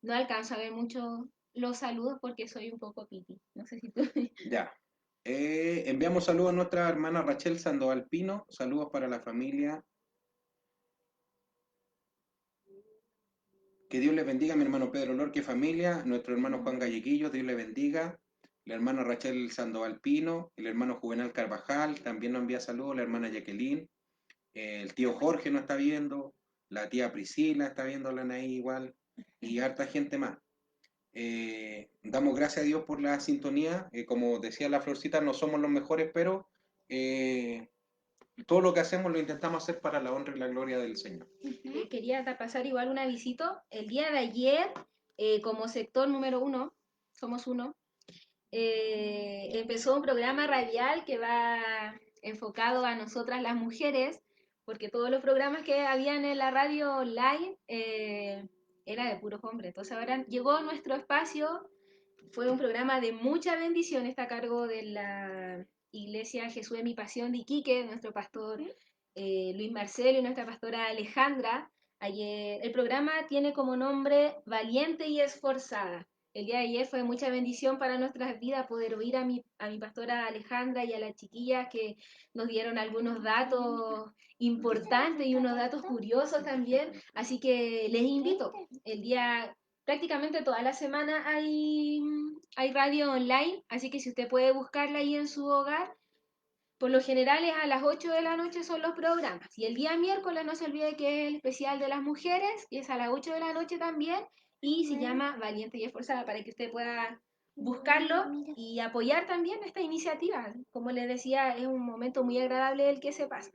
No alcanzo a ver mucho los saludos porque soy un poco piti. No sé si tú... Ya. Enviamos saludos a nuestra hermana Rachel Sandoval Pino. Saludos para la familia. Que Dios les bendiga, mi hermano Pedro Lorque, familia, nuestro hermano Juan Gallequillo, Dios les bendiga, la hermana Rachel Sandoval Pino, el hermano Juvenal Carvajal, también nos envía saludos, la hermana Jacqueline, el tío Jorge nos está viendo, la tía Priscila está viendo a la Anaí igual, y harta gente más. Damos gracias a Dios por la sintonía, como decía la Florcita, no somos los mejores, pero todo lo que hacemos lo intentamos hacer para la honra y la gloria del Señor. Quería pasar igual un avisito. El día de ayer, como sector número 1, somos uno, empezó un programa radial que va enfocado a nosotras las mujeres, porque todos los programas que habían en la radio online era de puros hombres. Entonces ahora llegó nuestro espacio, fue un programa de mucha bendición, está a cargo de la Iglesia Jesús de mi Pasión de Iquique, nuestro pastor Luis Marcelo y nuestra pastora Alejandra. Ayer, el programa tiene como nombre Valiente y Esforzada. El día de ayer fue mucha bendición para nuestras vidas poder oír a mi pastora Alejandra y a las chiquillas que nos dieron algunos datos importantes y unos datos curiosos también. Así que les invito. El día, prácticamente toda la semana hay radio online, así que si usted puede buscarla ahí en su hogar, por lo general es a las 8 de la noche son los programas. Y el día miércoles no se olvide que es el especial de las mujeres, y es a las 8 de la noche también, y se llama Valiente y Esforzada, para que usted pueda buscarlo y apoyar también esta iniciativa. Como les decía, es un momento muy agradable el que se pasa.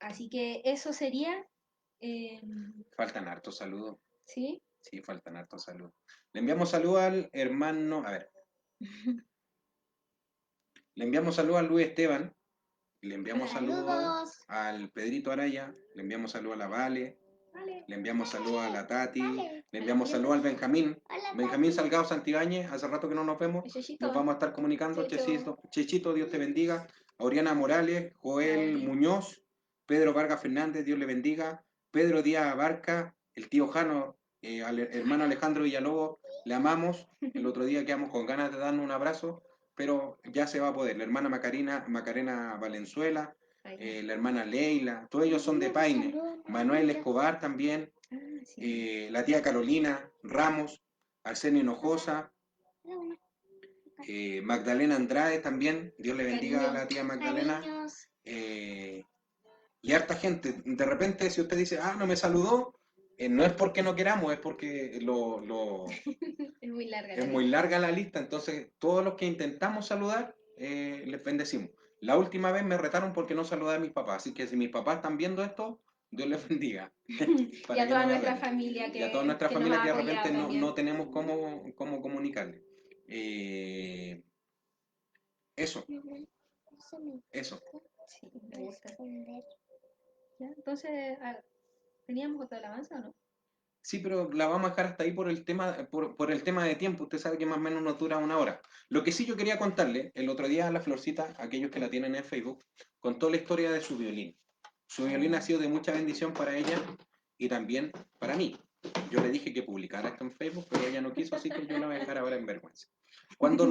Así que eso sería... Faltan hartos saludos. ¿Sí? Sí, faltan hartos saludos. Le enviamos saludos al hermano, a ver. Le enviamos saludos a Luis Esteban, le enviamos saludos al Pedrito Araya, le enviamos saludos a la Vale, le enviamos saludos a la Tati, le enviamos saludos al Benjamín, Benjamín Salgado Santibáñez, hace rato que no nos vemos, nos vamos a estar comunicando, Chechito, Dios te bendiga, Oriana Morales, Joel Muñoz, Pedro Vargas Fernández, Dios le bendiga, Pedro Díaz Abarca, el tío Jano, al hermano Alejandro Villalobos, le amamos, el otro día quedamos con ganas de darnos un abrazo, pero ya se va a poder, la hermana Macarena Valenzuela, la hermana Leila, todos ellos son de Paine, Manuel Escobar también, la tía Carolina Ramos, Arsenio Hinojosa, Magdalena Andrade también, Dios le bendiga a la tía Magdalena, y harta gente. De repente, si usted dice, no me saludó, no es porque no queramos, es porque es muy larga la lista. Entonces, todos los que intentamos saludar, les bendecimos. La última vez me retaron porque no saludé a mis papás, así que si mis papás están viendo esto, Dios les bendiga. Y a toda nuestra familia que, y a toda nuestra que familia nos que ha de repente apoyado también. no tenemos cómo comunicarle. Eso. Eso. Sí, me gusta. ¿Ya? Entonces, ¿teníamos otra alabanza o no? Sí, pero la vamos a dejar hasta ahí por el tema de tiempo. Usted sabe que más o menos nos dura una hora. Lo que sí yo quería contarle, el otro día a la Florcita, aquellos que la tienen en Facebook, contó la historia de su violín. Su violín ha sido de mucha bendición para ella y también para mí. Yo le dije que publicara esto en Facebook, pero ella no quiso, así que yo la voy a dejar ahora en vergüenza. Cuando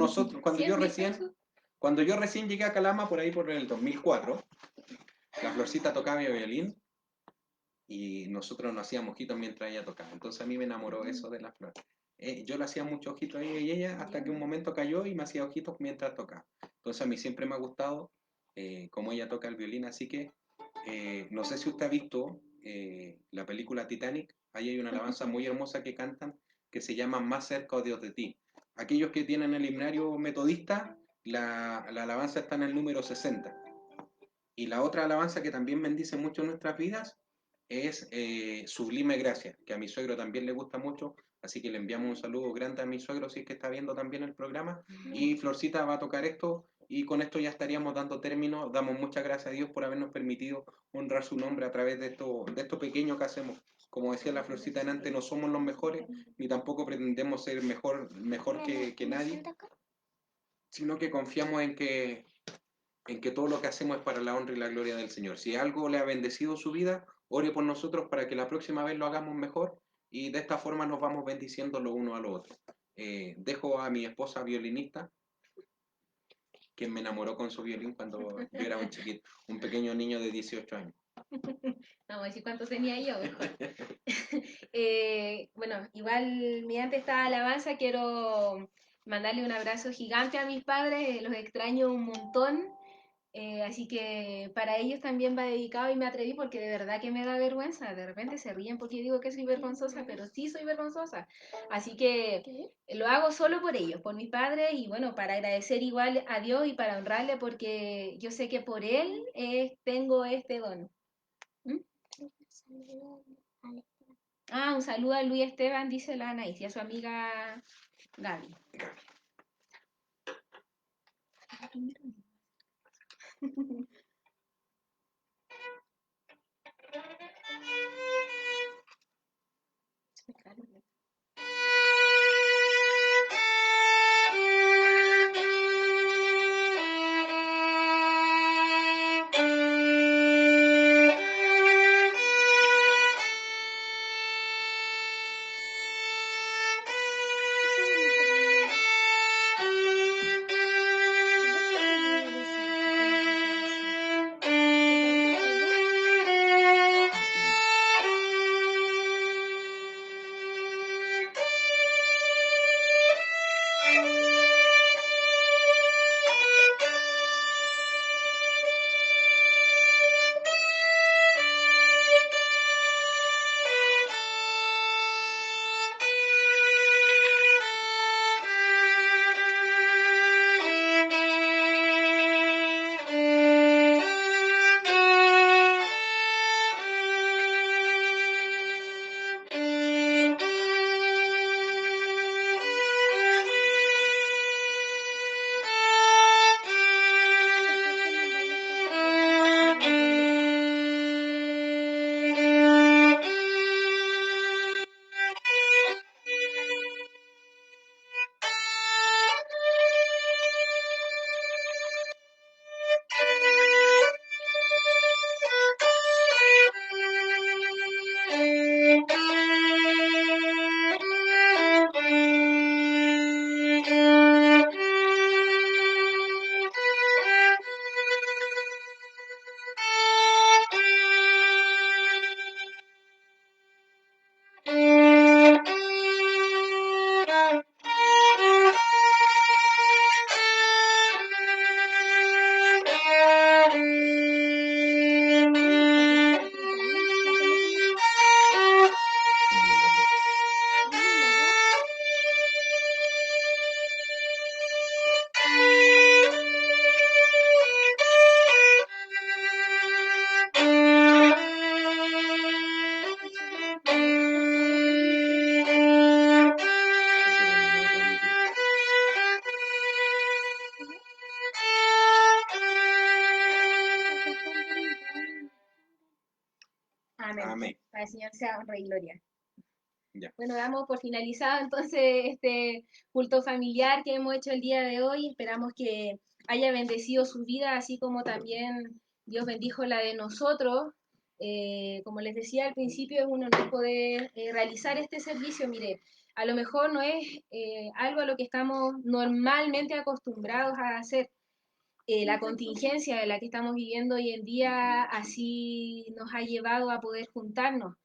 yo recién llegué a Calama, por ahí por el 2004, la Florcita tocaba mi violín y nosotros nos hacíamos ojitos mientras ella tocaba. Entonces a mí me enamoró eso de la flor. Yo le hacía muchos ojitos a ella y ella hasta que un momento cayó y me hacía ojitos mientras tocaba. Entonces a mí siempre me ha gustado cómo ella toca el violín, así que no sé si usted ha visto la película Titanic, ahí hay una alabanza muy hermosa que cantan que se llama Más cerca, oh Dios, de ti. Aquellos que tienen el himnario metodista, la alabanza está en el número 60. Y la otra alabanza que también bendice mucho nuestras vidas es Sublime Gracia, que a mi suegro también le gusta mucho, así que le enviamos un saludo grande a mi suegro si es que está viendo también el programa. Y Florcita va a tocar esto y con esto ya estaríamos dando término. Damos muchas gracias a Dios por habernos permitido honrar su nombre a través de esto pequeño que hacemos. Como decía la Florcita en antes, no somos los mejores, ni tampoco pretendemos ser mejor que nadie, sino que confiamos en que todo lo que hacemos es para la honra y la gloria del Señor. Si algo le ha bendecido su vida, ore por nosotros para que la próxima vez lo hagamos mejor y de esta forma nos vamos bendiciendo lo uno a lo otro. Dejo a mi esposa violinista, quien me enamoró con su violín cuando yo era un chiquito, un pequeño niño de 18 años. Vamos a decir cuánto tenía yo, mejor. Bueno, igual mediante esta alabanza quiero mandarle un abrazo gigante a mis padres, los extraño un montón. Así que para ellos también va dedicado y me atreví porque de verdad que me da vergüenza. De repente se ríen porque digo que soy vergonzosa, pero sí soy vergonzosa. Así que lo hago solo por ellos, por mis padres y bueno, para agradecer igual a Dios y para honrarle porque yo sé que por Él tengo este don. ¿Mm? Ah, un saludo a Luis Esteban, dice la Anaís, y a su amiga Gaby. Amén. Amén. Para el Señor sea honra y gloria. Ya. Bueno, damos por finalizado entonces este culto familiar que hemos hecho el día de hoy. Esperamos que haya bendecido su vida, así como también Dios bendijo la de nosotros. Como les decía al principio, es un honor poder realizar este servicio. Mire, a lo mejor no es algo a lo que estamos normalmente acostumbrados a hacer. La contingencia de la que estamos viviendo hoy en día así nos ha llevado a poder juntarnos.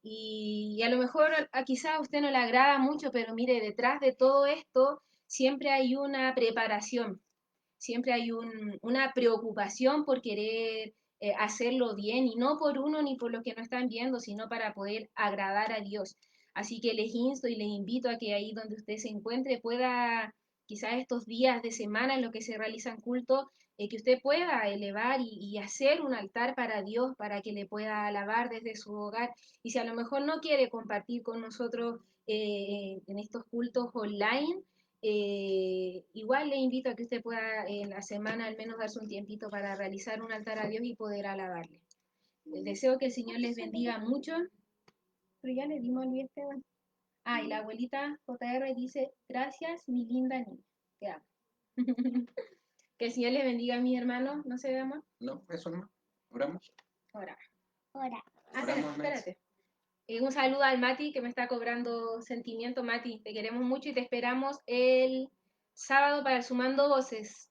Y a lo mejor quizás a usted no le agrada mucho, pero mire, detrás de todo esto siempre hay una preparación, siempre hay una preocupación por querer hacerlo bien, y no por uno ni por los que no están viendo, sino para poder agradar a Dios. Así que les insto y les invito a que ahí donde usted se encuentre pueda, quizás estos días de semana en los que se realizan cultos, que usted pueda elevar y hacer un altar para Dios, para que le pueda alabar desde su hogar. Y si a lo mejor no quiere compartir con nosotros en estos cultos online, igual le invito a que usted pueda en la semana al menos darse un tiempito para realizar un altar a Dios y poder alabarle. Deseo que el Señor les bendiga mucho. Pero ya le dimos al Esteban. Ah, y la abuelita JR dice, gracias, mi linda niña. Te amo. Que el Señor les bendiga a mis hermanos. ¿No se ve, amor? No, eso no. Oramos. Ahora. Ahora. Ah, Oramos, espérate. Un saludo al Mati que me está cobrando sentimiento. Mati, te queremos mucho y te esperamos el sábado para el Sumando Voces.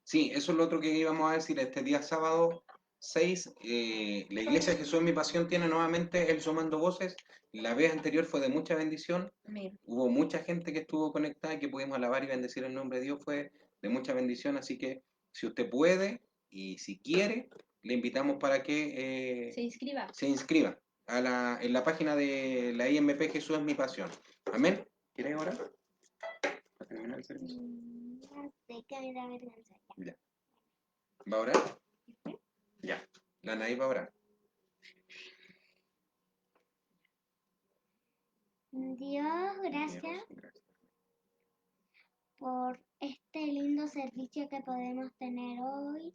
Sí, eso es lo otro que íbamos a decir. Este día sábado 6, la Iglesia de Jesús en Mi Pasión tiene nuevamente el Sumando Voces. La vez anterior fue de mucha bendición. Amén. Hubo mucha gente que estuvo conectada y que pudimos alabar y bendecir el nombre de Dios. Fue de mucha bendición. Así que si usted puede y si quiere, le invitamos para que Se inscriba. se inscriba en la página de la IMP Jesús es Mi Pasión. Amén. ¿Quieres orar? Para terminar el servicio. No sé, que me da vergüenza. Ya. ¿Va a orar? Ya. La Anaí va a orar. Dios, gracias Dios, gracias. por este lindo servicio que podemos tener hoy,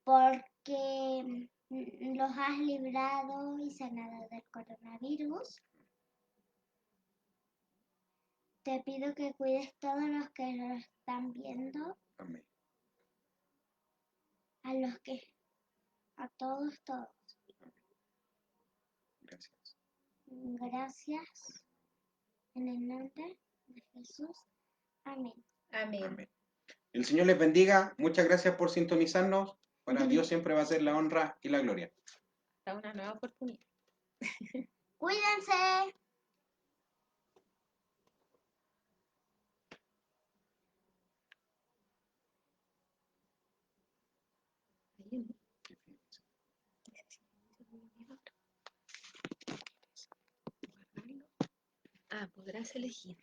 porque los has librado y sanado del coronavirus. Te pido que cuides todos los que lo están viendo, Amén. a todos. Gracias. Gracias. En el nombre de Jesús. Amén. Amén. Amén. El Señor les bendiga. Muchas gracias por sintonizarnos. Para Dios siempre va a ser la honra y la gloria. Hasta una nueva oportunidad. Cuídense. Ah, podrás elegir.